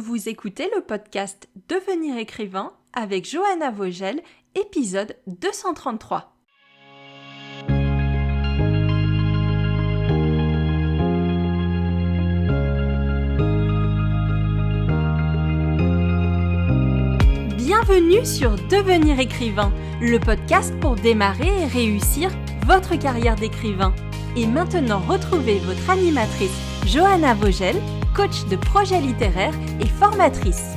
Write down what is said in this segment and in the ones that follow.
Vous écoutez le podcast Devenir écrivain avec Johanna Vogel, épisode 233. Bienvenue sur Devenir écrivain, le podcast pour démarrer et réussir votre carrière d'écrivain. Et maintenant, retrouvez votre animatrice Johanna Vogel, coach de projets littéraires et formatrice.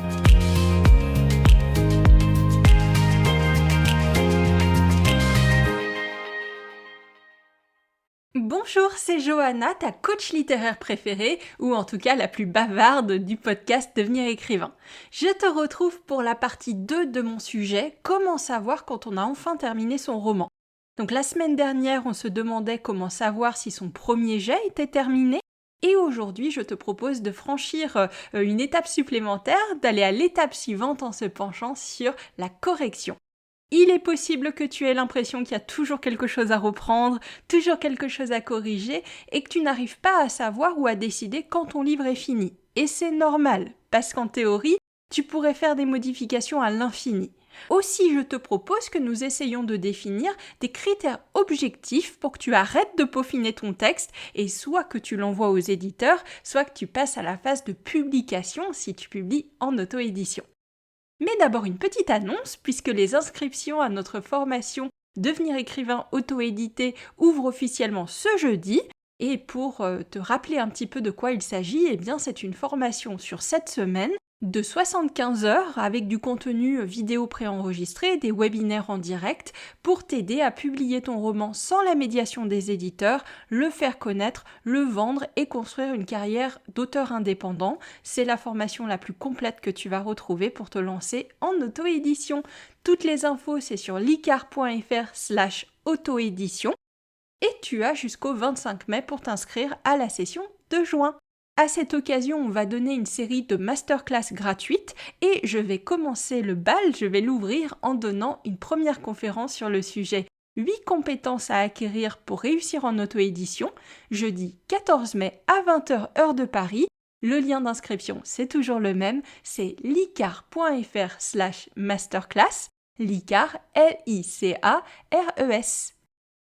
Bonjour, c'est Johanna, ta coach littéraire préférée, ou en tout cas la plus bavarde du podcast Devenir écrivain. Je te retrouve pour la partie 2 de mon sujet, comment savoir quand on a enfin terminé son roman. Donc la semaine dernière, on se demandait comment savoir si son premier jet était terminé. Et aujourd'hui, je te propose de franchir une étape supplémentaire, d'aller à l'étape suivante en se penchant sur la correction. Il est possible que tu aies l'impression qu'il y a toujours quelque chose à reprendre, toujours quelque chose à corriger, et que tu n'arrives pas à savoir ou à décider quand ton livre est fini. Et c'est normal, parce qu'en théorie, tu pourrais faire des modifications à l'infini. Aussi, je te propose que nous essayions de définir des critères objectifs pour que tu arrêtes de peaufiner ton texte et soit que tu l'envoies aux éditeurs, soit que tu passes à la phase de publication si tu publies en auto-édition. Mais d'abord une petite annonce, puisque les inscriptions à notre formation Devenir écrivain auto-édité ouvrent officiellement ce jeudi. Et pour te rappeler un petit peu de quoi il s'agit, eh bien c'est une formation sur 7 semaines de 75 heures avec du contenu vidéo préenregistré, des webinaires en direct pour t'aider à publier ton roman sans la médiation des éditeurs, le faire connaître, le vendre et construire une carrière d'auteur indépendant. C'est la formation la plus complète que tu vas retrouver pour te lancer en auto-édition. Toutes les infos, c'est sur licar.fr/auto-édition et tu as jusqu'au 25 mai pour t'inscrire à la session de juin. À cette occasion, on va donner une série de masterclass gratuites et je vais commencer le bal, je vais l'ouvrir en donnant une première conférence sur le sujet 8 compétences à acquérir pour réussir en auto-édition, jeudi 14 mai à 20h heure de Paris. Le lien d'inscription, c'est toujours le même, c'est licar.fr/masterclass, licar, L-I-C-A-R-E-S.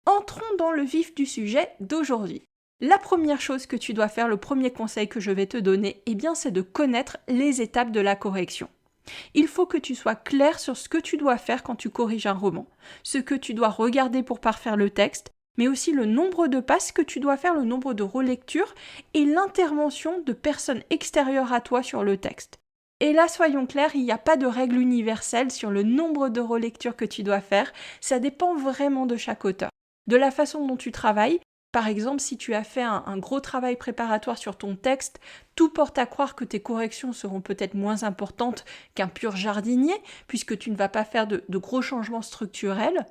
Entrons dans le vif du sujet d'aujourd'hui. La première chose que tu dois faire, le premier conseil que je vais te donner, eh bien, c'est de connaître les étapes de la correction. Il faut que tu sois clair sur ce que tu dois faire quand tu corriges un roman, ce que tu dois regarder pour parfaire le texte, mais aussi le nombre de passes que tu dois faire, le nombre de relectures et l'intervention de personnes extérieures à toi sur le texte. Et là, soyons clairs, il n'y a pas de règle universelle sur le nombre de relectures que tu dois faire, ça dépend vraiment de chaque auteur. De la façon dont tu travailles. Par exemple, si tu as fait un gros travail préparatoire sur ton texte, tout porte à croire que tes corrections seront peut-être moins importantes qu'un pur jardinier, puisque tu ne vas pas faire de gros changements structurels.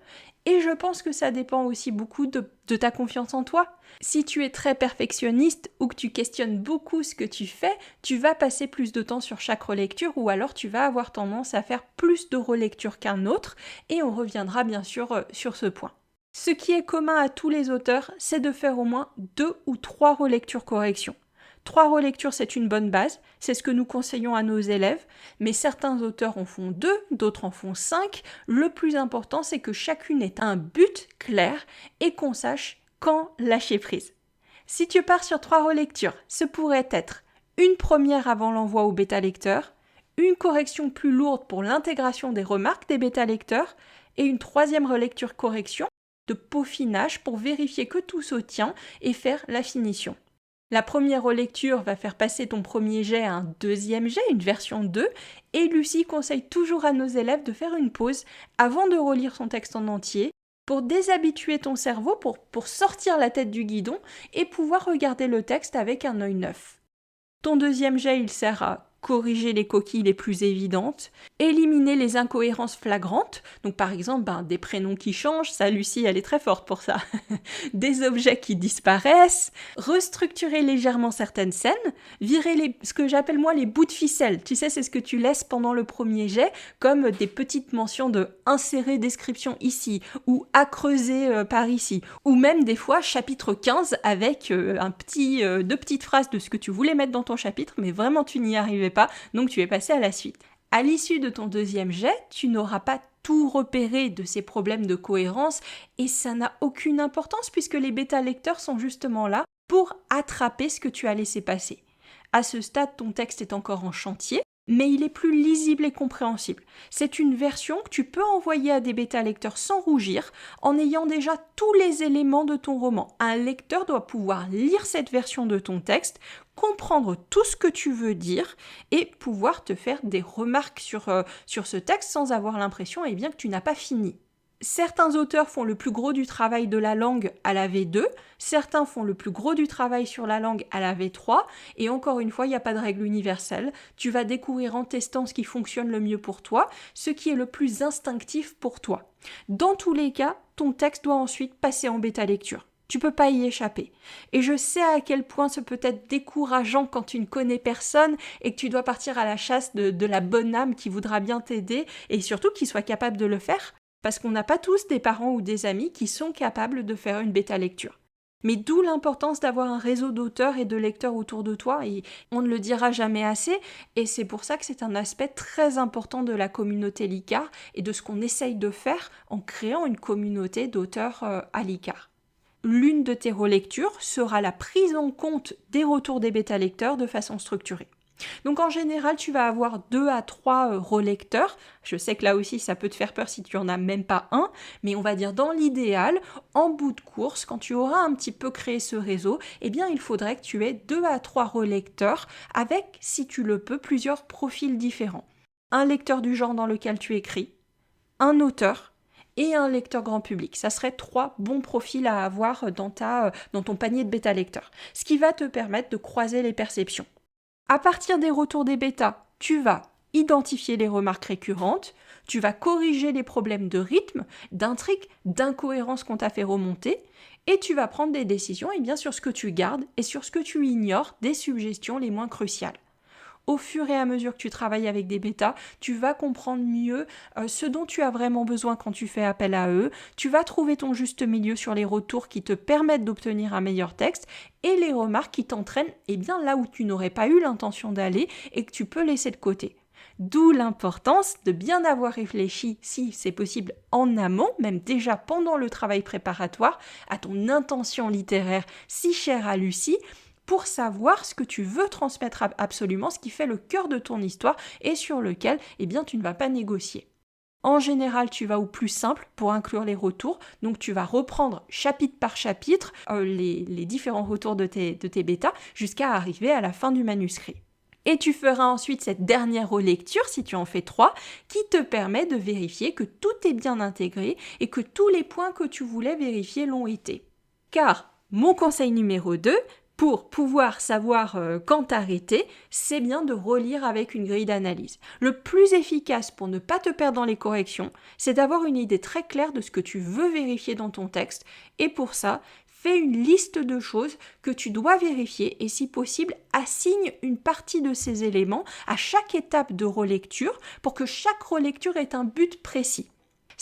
Et je pense que ça dépend aussi beaucoup de ta confiance en toi. Si tu es très perfectionniste ou que tu questionnes beaucoup ce que tu fais, tu vas passer plus de temps sur chaque relecture ou alors tu vas avoir tendance à faire plus de relectures qu'un autre et on reviendra bien sûr sur ce point. Ce qui est commun à tous les auteurs, c'est de faire au moins 2 ou 3 relectures-corrections. 3 relectures, c'est une bonne base, c'est ce que nous conseillons à nos élèves, mais certains auteurs en font 2, d'autres en font 5. Le plus important, c'est que chacune ait un but clair et qu'on sache quand lâcher prise. Si tu pars sur 3 relectures, ce pourrait être une première avant l'envoi au bêta-lecteur, une correction plus lourde pour l'intégration des remarques des bêta-lecteurs et une troisième relecture-correction de peaufinage pour vérifier que tout se tient et faire la finition. La première relecture va faire passer ton premier jet à un deuxième jet, une version 2, et Lucie conseille toujours à nos élèves de faire une pause avant de relire son texte en entier pour déshabituer ton cerveau, pour sortir la tête du guidon et pouvoir regarder le texte avec un œil neuf. Ton deuxième jet, il sert à corriger les coquilles les plus évidentes, éliminer les incohérences flagrantes, donc par exemple des prénoms qui changent, ça Lucie elle est très forte pour ça, des objets qui disparaissent, restructurer légèrement certaines scènes, virer ce que j'appelle moi les bouts de ficelle, tu sais c'est ce que tu laisses pendant le premier jet, comme des petites mentions de insérer description ici, ou à creuser par ici, ou même des fois chapitre 15 avec deux petites phrases de ce que tu voulais mettre dans ton chapitre, mais vraiment tu n'y arrivais trouvais pas, donc tu es passé à la suite. À l'issue de ton deuxième jet, tu n'auras pas tout repéré de ces problèmes de cohérence et ça n'a aucune importance puisque les bêta-lecteurs sont justement là pour attraper ce que tu as laissé passer. À ce stade, ton texte est encore en chantier, mais il est plus lisible et compréhensible. C'est une version que tu peux envoyer à des bêta-lecteurs sans rougir, en ayant déjà tous les éléments de ton roman. Un lecteur doit pouvoir lire cette version de ton texte, comprendre tout ce que tu veux dire et pouvoir te faire des remarques sur ce texte sans avoir l'impression que tu n'as pas fini. Certains auteurs font le plus gros du travail de la langue à la V2, certains font le plus gros du travail sur la langue à la V3, et encore une fois, il n'y a pas de règle universelle. Tu vas découvrir en testant ce qui fonctionne le mieux pour toi, ce qui est le plus instinctif pour toi. Dans tous les cas, ton texte doit ensuite passer en bêta-lecture. Tu peux pas y échapper. Et je sais à quel point ce peut être décourageant quand tu ne connais personne et que tu dois partir à la chasse de la bonne âme qui voudra bien t'aider et surtout qui soit capable de le faire. Parce qu'on n'a pas tous des parents ou des amis qui sont capables de faire une bêta-lecture. Mais d'où l'importance d'avoir un réseau d'auteurs et de lecteurs autour de toi, et on ne le dira jamais assez, et c'est pour ça que c'est un aspect très important de la communauté Licard et de ce qu'on essaye de faire en créant une communauté d'auteurs à Licard. L'une de tes relectures sera la prise en compte des retours des bêta-lecteurs de façon structurée. Donc en général, tu vas avoir 2 à 3 relecteurs. Je sais que là aussi, ça peut te faire peur si tu en as même pas un, mais on va dire dans l'idéal, en bout de course, quand tu auras un petit peu créé ce réseau, il faudrait que tu aies 2 à 3 relecteurs avec, si tu le peux, plusieurs profils différents. Un lecteur du genre dans lequel tu écris, un auteur et un lecteur grand public. Ça serait 3 bons profils à avoir dans ton panier de bêta-lecteurs, ce qui va te permettre de croiser les perceptions. À partir des retours des bêtas, tu vas identifier les remarques récurrentes, tu vas corriger les problèmes de rythme, d'intrigue, d'incohérence qu'on t'a fait remonter, et tu vas prendre des décisions sur ce que tu gardes et sur ce que tu ignores des suggestions les moins cruciales. Au fur et à mesure que tu travailles avec des bêtas, tu vas comprendre mieux ce dont tu as vraiment besoin quand tu fais appel à eux, tu vas trouver ton juste milieu sur les retours qui te permettent d'obtenir un meilleur texte et les remarques qui t'entraînent là où tu n'aurais pas eu l'intention d'aller et que tu peux laisser de côté. D'où l'importance de bien avoir réfléchi, si c'est possible, en amont, même déjà pendant le travail préparatoire, à ton intention littéraire si chère à Lucie, pour savoir ce que tu veux transmettre absolument, ce qui fait le cœur de ton histoire et sur lequel tu ne vas pas négocier. En général, tu vas au plus simple pour inclure les retours, donc tu vas reprendre chapitre par chapitre les différents retours de tes bêtas jusqu'à arriver à la fin du manuscrit. Et tu feras ensuite cette dernière relecture, si tu en fais 3, qui te permet de vérifier que tout est bien intégré et que tous les points que tu voulais vérifier l'ont été. Car, mon conseil numéro 2, pour pouvoir savoir quand t'arrêter, c'est bien de relire avec une grille d'analyse. Le plus efficace pour ne pas te perdre dans les corrections, c'est d'avoir une idée très claire de ce que tu veux vérifier dans ton texte. Et pour ça, fais une liste de choses que tu dois vérifier et si possible, assigne une partie de ces éléments à chaque étape de relecture pour que chaque relecture ait un but précis.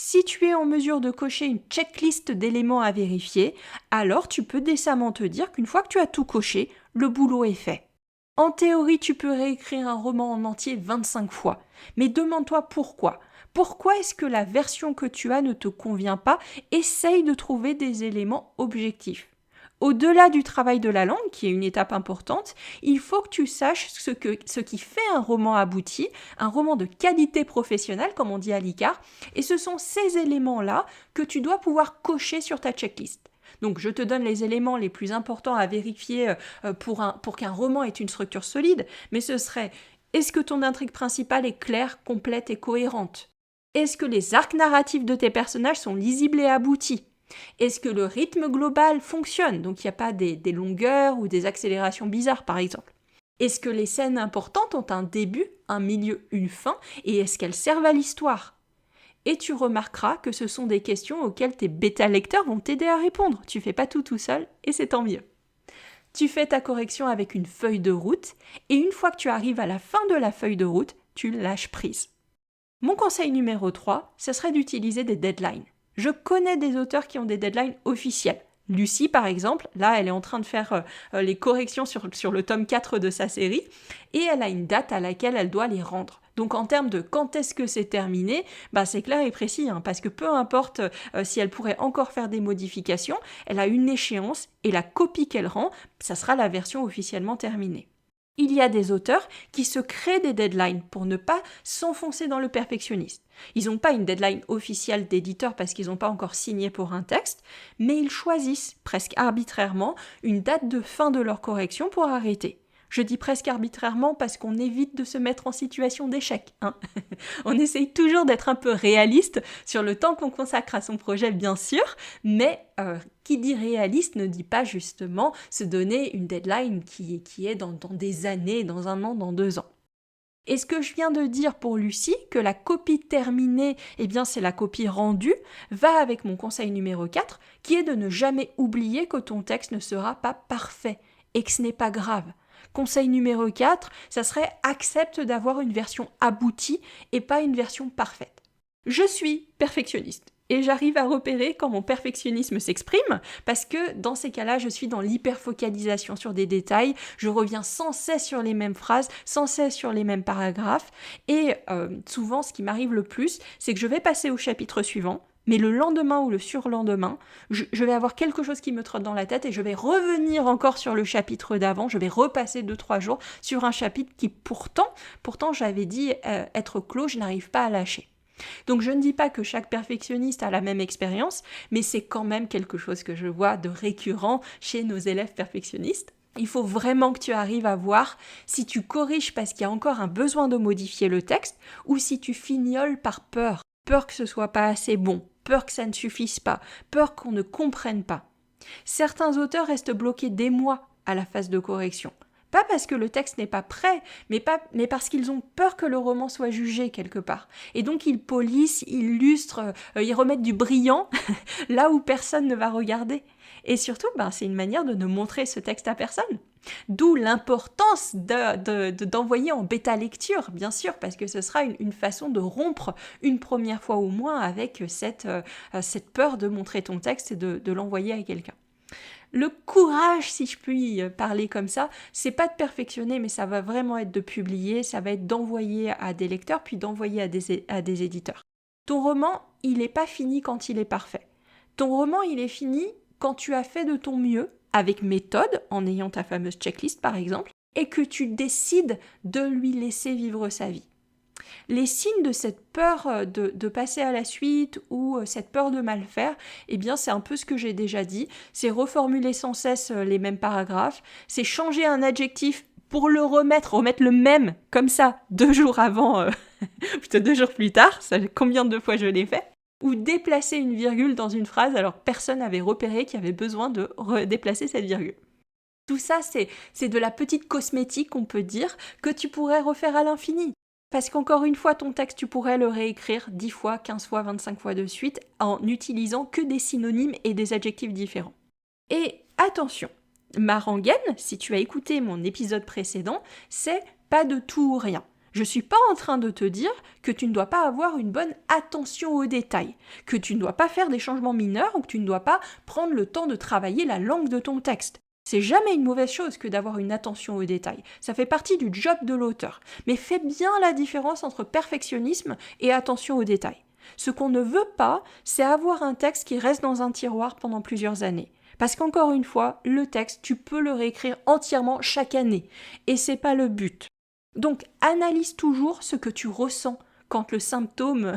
Si tu es en mesure de cocher une checklist d'éléments à vérifier, alors tu peux décemment te dire qu'une fois que tu as tout coché, le boulot est fait. En théorie, tu peux réécrire un roman en entier 25 fois, mais demande-toi pourquoi. Pourquoi est-ce que la version que tu as ne te convient pas? Essaye de trouver des éléments objectifs. Au-delà du travail de la langue, qui est une étape importante, il faut que tu saches ce qui fait un roman abouti, un roman de qualité professionnelle, comme on dit à Licard, et ce sont ces éléments-là que tu dois pouvoir cocher sur ta checklist. Donc je te donne les éléments les plus importants à vérifier pour qu'un roman ait une structure solide, mais ce serait: est-ce que ton intrigue principale est claire, complète et cohérente? Est-ce que les arcs narratifs de tes personnages sont lisibles et aboutis? Est-ce que le rythme global fonctionne? Donc il n'y a pas des longueurs ou des accélérations bizarres par exemple. Est-ce que les scènes importantes ont un début, un milieu, une fin? Et est-ce qu'elles servent à l'histoire? Et tu remarqueras que ce sont des questions auxquelles tes bêta-lecteurs vont t'aider à répondre. Tu fais pas tout seul et c'est tant mieux. Tu fais ta correction avec une feuille de route et une fois que tu arrives à la fin de la feuille de route, tu lâches prise. Mon conseil numéro 3, ce serait d'utiliser des deadlines. Je connais des auteurs qui ont des deadlines officielles. Lucie, par exemple, là, elle est en train de faire les corrections sur le tome 4 de sa série, et elle a une date à laquelle elle doit les rendre. Donc en termes de quand est-ce que c'est terminé, c'est clair et précis, parce que peu importe si elle pourrait encore faire des modifications, elle a une échéance, et la copie qu'elle rend, ça sera la version officiellement terminée. Il y a des auteurs qui se créent des deadlines pour ne pas s'enfoncer dans le perfectionnisme. Ils n'ont pas une deadline officielle d'éditeur parce qu'ils n'ont pas encore signé pour un texte, mais ils choisissent presque arbitrairement une date de fin de leur correction pour arrêter. Je dis presque arbitrairement parce qu'on évite de se mettre en situation d'échec. On essaye toujours d'être un peu réaliste sur le temps qu'on consacre à son projet, bien sûr, mais qui dit réaliste ne dit pas justement se donner une deadline qui est dans des années, dans 1 an, dans 2 ans. Et ce que je viens de dire pour Lucie, que la copie terminée, c'est la copie rendue, va avec mon conseil numéro 4, qui est de ne jamais oublier que ton texte ne sera pas parfait et que ce n'est pas grave. Conseil numéro 4, ça serait accepte d'avoir une version aboutie et pas une version parfaite. Je suis perfectionniste et j'arrive à repérer quand mon perfectionnisme s'exprime parce que dans ces cas-là, je suis dans l'hyperfocalisation sur des détails, je reviens sans cesse sur les mêmes phrases, sans cesse sur les mêmes paragraphes et souvent ce qui m'arrive le plus, c'est que je vais passer au chapitre suivant, mais le lendemain ou le surlendemain, je vais avoir quelque chose qui me trotte dans la tête et je vais revenir encore sur le chapitre d'avant, je vais repasser 2-3 jours sur un chapitre qui pourtant j'avais dit être clos, je n'arrive pas à lâcher. Donc je ne dis pas que chaque perfectionniste a la même expérience, mais c'est quand même quelque chose que je vois de récurrent chez nos élèves perfectionnistes. Il faut vraiment que tu arrives à voir si tu corriges parce qu'il y a encore un besoin de modifier le texte ou si tu fignoles par peur que ce soit pas assez bon, peur que ça ne suffise pas, peur qu'on ne comprenne pas. Certains auteurs restent bloqués des mois à la phase de correction. Pas parce que le texte n'est pas prêt, mais parce qu'ils ont peur que le roman soit jugé quelque part. Et donc ils polissent, ils lustrent, ils remettent du brillant là où personne ne va regarder. Et surtout, c'est une manière de ne montrer ce texte à personne. D'où l'importance d'envoyer en bêta-lecture, bien sûr, parce que ce sera une façon de rompre une première fois au moins avec cette peur de montrer ton texte et de l'envoyer à quelqu'un. Le courage, si je puis parler comme ça, c'est pas de perfectionner, mais ça va vraiment être de publier, ça va être d'envoyer à des lecteurs, puis d'envoyer à des éditeurs. Ton roman, il n'est pas fini quand il est parfait. Ton roman, il est fini quand tu as fait de ton mieux, avec méthode, en ayant ta fameuse checklist par exemple, et que tu décides de lui laisser vivre sa vie. Les signes de cette peur de passer à la suite ou cette peur de mal faire, c'est un peu ce que j'ai déjà dit, c'est reformuler sans cesse les mêmes paragraphes, c'est changer un adjectif pour le remettre le même, comme ça, 2 jours avant, plutôt 2 jours plus tard, ça, combien de fois je l'ai fait, ou déplacer une virgule dans une phrase alors que personne n'avait repéré qu'il y avait besoin de déplacer cette virgule. Tout ça, c'est de la petite cosmétique, on peut dire, que tu pourrais refaire à l'infini. Parce qu'encore une fois, ton texte, tu pourrais le réécrire 10 fois, 15 fois, 25 fois de suite en n'utilisant que des synonymes et des adjectifs différents. Et attention, ma rengaine, si tu as écouté mon épisode précédent, c'est pas de tout ou rien. Je suis pas en train de te dire que tu ne dois pas avoir une bonne attention aux détails, que tu ne dois pas faire des changements mineurs ou que tu ne dois pas prendre le temps de travailler la langue de ton texte. C'est jamais une mauvaise chose que d'avoir une attention aux détails. Ça fait partie du job de l'auteur. Mais fais bien la différence entre perfectionnisme et attention aux détails. Ce qu'on ne veut pas, c'est avoir un texte qui reste dans un tiroir pendant plusieurs années. Parce qu'encore une fois, le texte, tu peux le réécrire entièrement chaque année. Et c'est pas le but. Donc, analyse toujours ce que tu ressens quand le symptôme,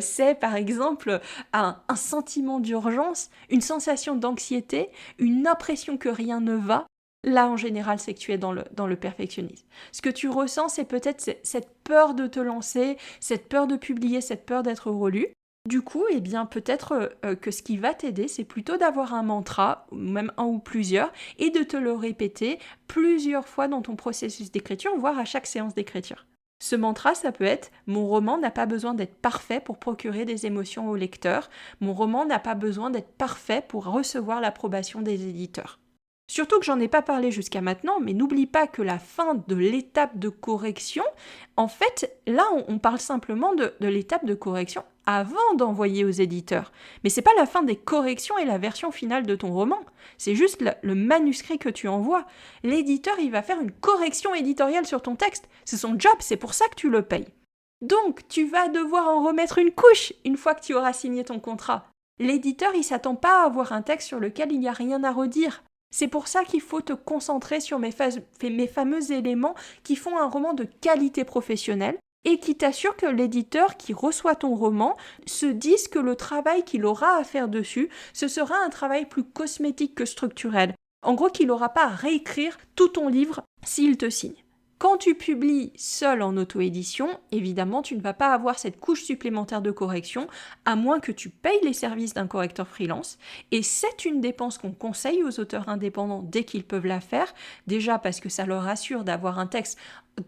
c'est par exemple un sentiment d'urgence, une sensation d'anxiété, une impression que rien ne va. Là, en général, c'est que tu es dans le perfectionnisme. Ce que tu ressens, c'est peut-être cette peur de te lancer, cette peur de publier, cette peur d'être relu. Du coup, peut-être que ce qui va t'aider, c'est plutôt d'avoir un mantra, même un ou plusieurs, et de te le répéter plusieurs fois dans ton processus d'écriture, voire à chaque séance d'écriture. Ce mantra, ça peut être « Mon roman n'a pas besoin d'être parfait pour procurer des émotions au lecteur. Mon roman n'a pas besoin d'être parfait pour recevoir l'approbation des éditeurs. » Surtout que j'en ai pas parlé jusqu'à maintenant, mais n'oublie pas que la fin de l'étape de correction, en fait, là, on parle simplement de l'étape de correction avant d'envoyer aux éditeurs. Mais c'est pas la fin des corrections et la version finale de ton roman. C'est juste le manuscrit que tu envoies. L'éditeur, il va faire une correction éditoriale sur ton texte. C'est son job, c'est pour ça que tu le payes. Donc, tu vas devoir en remettre une couche une fois que tu auras signé ton contrat. L'éditeur, il s'attend pas à avoir un texte sur lequel il n'y a rien à redire. C'est pour ça qu'il faut te concentrer sur mes fameux éléments qui font un roman de qualité professionnelle et qui t'assurent que l'éditeur qui reçoit ton roman se dise que le travail qu'il aura à faire dessus, ce sera un travail plus cosmétique que structurel. En gros, qu'il n'aura pas à réécrire tout ton livre s'il te signe. Quand tu publies seul en auto-édition, évidemment, tu ne vas pas avoir cette couche supplémentaire de correction, à moins que tu payes les services d'un correcteur freelance. Et c'est une dépense qu'on conseille aux auteurs indépendants dès qu'ils peuvent la faire, déjà parce que ça leur assure d'avoir un texte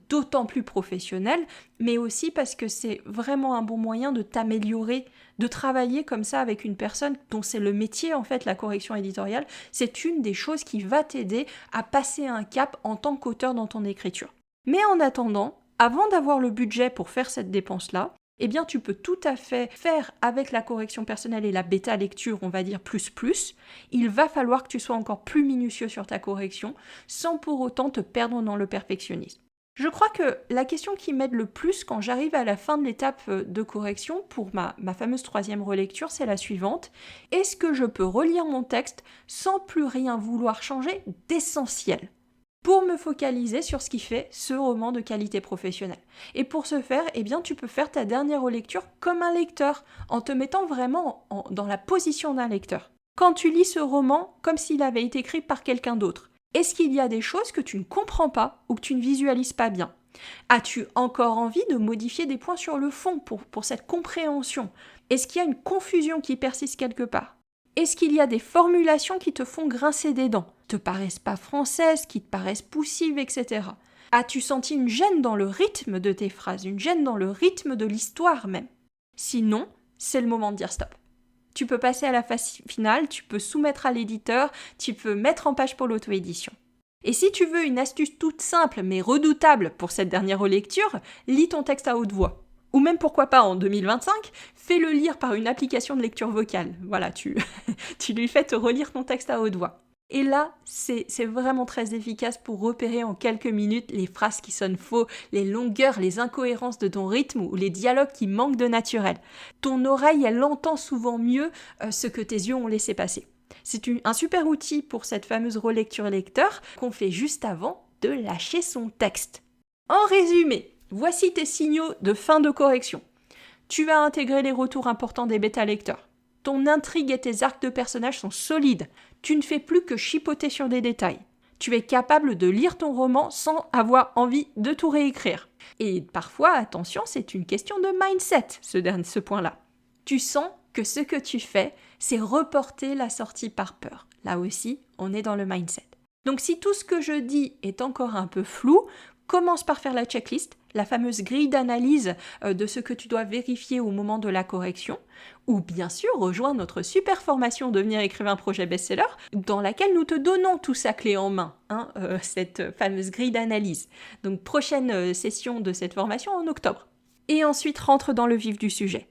d'autant plus professionnel, mais aussi parce que c'est vraiment un bon moyen de t'améliorer, de travailler comme ça avec une personne dont c'est le métier, en fait, la correction éditoriale. C'est une des choses qui va t'aider à passer un cap en tant qu'auteur dans ton écriture. Mais en attendant, avant d'avoir le budget pour faire cette dépense-là, eh bien tu peux tout à fait faire avec la correction personnelle et la bêta lecture, on va dire plus. Il va falloir que tu sois encore plus minutieux sur ta correction, sans pour autant te perdre dans le perfectionnisme. Je crois que la question qui m'aide le plus quand j'arrive à la fin de l'étape de correction pour ma fameuse 3e relecture, c'est la suivante. Est-ce que je peux relire mon texte sans plus rien vouloir changer d'essentiel ? Pour me focaliser sur ce qui fait ce roman de qualité professionnelle. Et pour ce faire, eh bien, tu peux faire ta dernière relecture comme un lecteur, en te mettant vraiment dans la position d'un lecteur. Quand tu lis ce roman comme s'il avait été écrit par quelqu'un d'autre, est-ce qu'il y a des choses que tu ne comprends pas ou que tu ne visualises pas bien ? As-tu encore envie de modifier des points sur le fond pour cette compréhension ? Est-ce qu'il y a une confusion qui persiste quelque part ? Est-ce qu'il y a des formulations qui te font grincer des dents, te paraissent pas françaises, qui te paraissent poussives, etc. As-tu senti une gêne dans le rythme de tes phrases, une gêne dans le rythme de l'histoire même ? Sinon, c'est le moment de dire stop. Tu peux passer à la phase finale, tu peux soumettre à l'éditeur, tu peux mettre en page pour l'auto-édition. Et si tu veux une astuce toute simple mais redoutable pour cette dernière relecture, lis ton texte à haute voix. Ou même pourquoi pas en 2025, fais-le lire par une application de lecture vocale. Voilà, tu lui fais te relire ton texte à haute voix. Et là, c'est vraiment très efficace pour repérer en quelques minutes les phrases qui sonnent faux, les longueurs, les incohérences de ton rythme ou les dialogues qui manquent de naturel. Ton oreille, elle entend souvent mieux ce que tes yeux ont laissé passer. C'est un super outil pour cette fameuse relecture lecteur qu'on fait juste avant de lâcher son texte. En résumé, voici tes signaux de fin de correction. Tu as intégré les retours importants des bêta-lecteurs. Ton intrigue et tes arcs de personnages sont solides. Tu ne fais plus que chipoter sur des détails. Tu es capable de lire ton roman sans avoir envie de tout réécrire. Et parfois, attention, c'est une question de mindset, ce point-là. Tu sens que ce que tu fais, c'est reporter la sortie par peur. Là aussi, on est dans le mindset. Donc si tout ce que je dis est encore un peu flou, commence par faire la checklist, la fameuse grille d'analyse de ce que tu dois vérifier au moment de la correction, ou bien sûr rejoins notre super formation Devenir écrivain projet best-seller, dans laquelle nous te donnons tout ça clé en main, cette fameuse grille d'analyse. Donc prochaine session de cette formation en octobre. Et ensuite rentre dans le vif du sujet.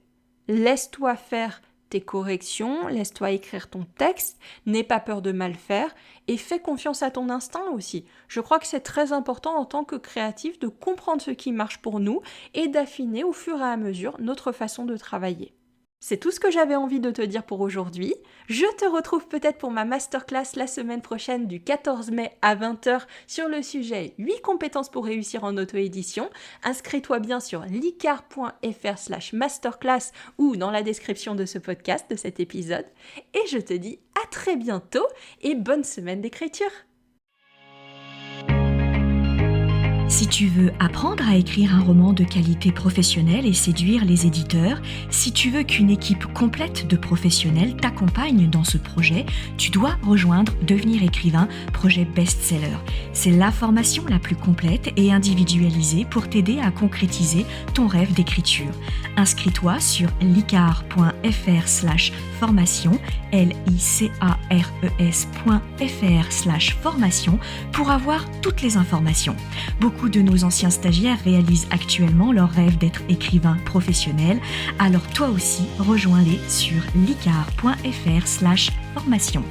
Laisse-toi faire tes corrections, laisse-toi écrire ton texte, n'aie pas peur de mal faire et fais confiance à ton instinct aussi. Je crois que c'est très important en tant que créatif de comprendre ce qui marche pour nous et d'affiner au fur et à mesure notre façon de travailler. C'est tout ce que j'avais envie de te dire pour aujourd'hui. Je te retrouve peut-être pour ma masterclass la semaine prochaine du 14 mai à 20h sur le sujet 8 compétences pour réussir en auto-édition. Inscris-toi bien sur licar.fr/masterclass ou dans la description de ce podcast, de cet épisode. Et je te dis à très bientôt et bonne semaine d'écriture. Si tu veux apprendre à écrire un roman de qualité professionnelle et séduire les éditeurs, si tu veux qu'une équipe complète de professionnels t'accompagne dans ce projet, tu dois rejoindre Devenir écrivain, projet best-seller. C'est la formation la plus complète et individualisée pour t'aider à concrétiser ton rêve d'écriture. Inscris-toi sur licar.fr/formation, licares.fr/formation pour avoir toutes les informations. Beaucoup Beaucoup de nos anciens stagiaires réalisent actuellement leur rêve d'être écrivain professionnel. Alors toi aussi, rejoins-les sur licar.fr/formation.